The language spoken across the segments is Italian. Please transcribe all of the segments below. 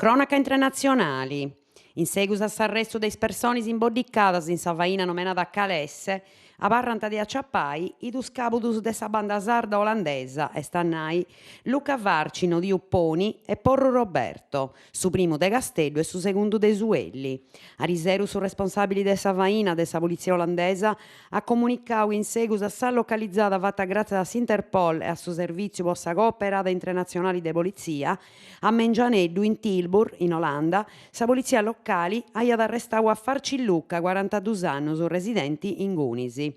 Cronaca internazionali. In seguito all'arresto dei persone imbodicate in sa faina nominata Calesse, a Barranta di Acciappai, i dus cabutus de sa banda sarda olandesa e stannai Luca Varcino di Upponi e Porro Roberto, su primo de Castello e su secondo de Suelli. A riseru su responsabili de sa faina de sa polizia olandesa ha comunicato in seguito a sa localizzata fatta grazie a Interpol e a suo servizio per sa cooperata internazionale de polizia, a Mengianeddu in Tilburg, in Olanda, sa polizia locali aiat arrestato a Farci Lucca, 42 anni, su residenti in Gunisi.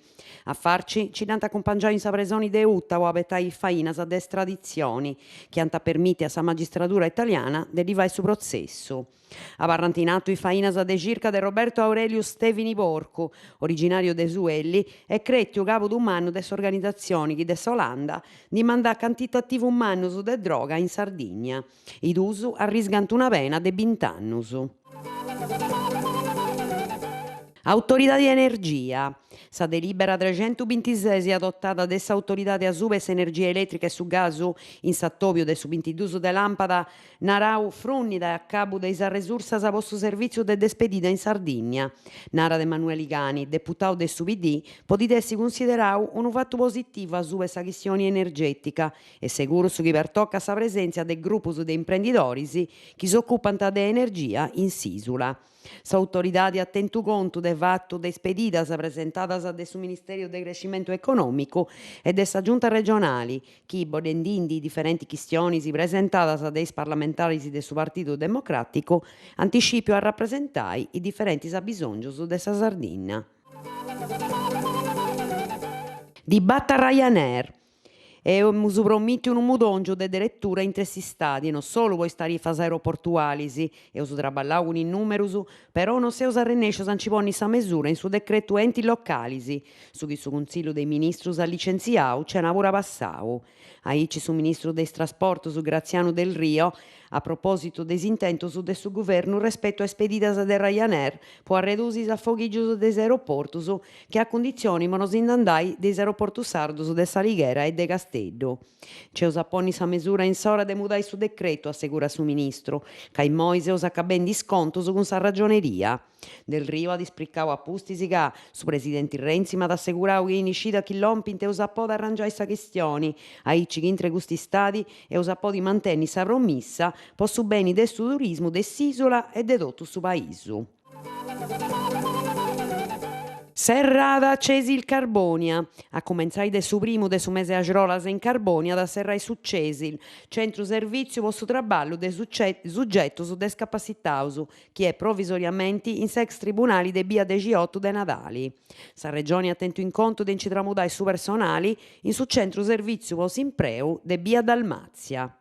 A Farci ci dant accompagnare in sa presoni de Uttavo a betai fainas de estradizioni, che anta permette a sa magistratura italiana de divai su processo. A Barrantinato i fainas de circa de Roberto Aurelius Stevini Porcu, originario de Suelli, e crettiu capo d'umano de s'organizzazione chi de Olanda di mandare quantitativo umano su de droga in Sardegna. I dusu arrisgant una pena de 20 anni. Autorità di energia. Sa delibera 326 adottata da autorità di Asubes Energia Elettrica e su gasu in Sattopio de su 22 de lampada narau frunnida a cabo de sa resursas a vostro servizio de despedida in Sardegna. Nara de Emanuele Gani, deputato de su PD, potete essi considerau un fatto positivo a su sa questione energetica e sicuro su chi pertocca sa presenza de gruppi de imprenditori che si occupano de energia in s'isula. S'autorità di attentu conto de fatto de spedidas presentadas de su Ministerio del Crescimento Economico e de sa Giunta regionali, chi bodendindi differenti questioni presentadas dei parlamentari de su Partito Democratico, anticipio a rappresentai i differenti abbisongios de sa Sardegna. Dibatta Ryanair. E su prometti un mudonggio de lettura in tre stati, non solo voi tarifas aeroportuali, e su traballau con i numerus, però non se usa rennescios anciponni sa misura in su decreto enti locali, su chi su Consiglio dei Ministri ha licenziato, c'è una pura passau. Aici su Ministro dei Trasporti, su Graziano Del Rio, a proposito desintentos de su governo rispetto a spedidas de Ryanair, può ridurre a fogiggios des aeroportos che a condizioni monosindandai des aeroportos sardos de Saliguera e de Castello. C'è usaponi sa misura in sora de mudai su decreto, assicura su Ministro, che i Moise usa ben discontos con sa ragioneria. Del Rio ha dispriccau a pustisi che su Presidente Renzi ma assicurau che in uscita chi lompinte usapò da arrangiare sa questioni, aici che intre gusti stati e usapò di mantenere sa promessa po su beni del su turismo de s'isola e de tutto su paisu. Serrada accesi il Carbonia. A cominciare de su primo de su mese a Girolas in Carbonia da serrai succesi. Centro servizio posto traballo de soggetto su discapacitaus, che è provvisoriamente in sex tribunali de Bia de Giotto de Nadali. Sa regione attento in conto de incitramudai su personali in su centro servizio posto impreu de Bia Dalmazia.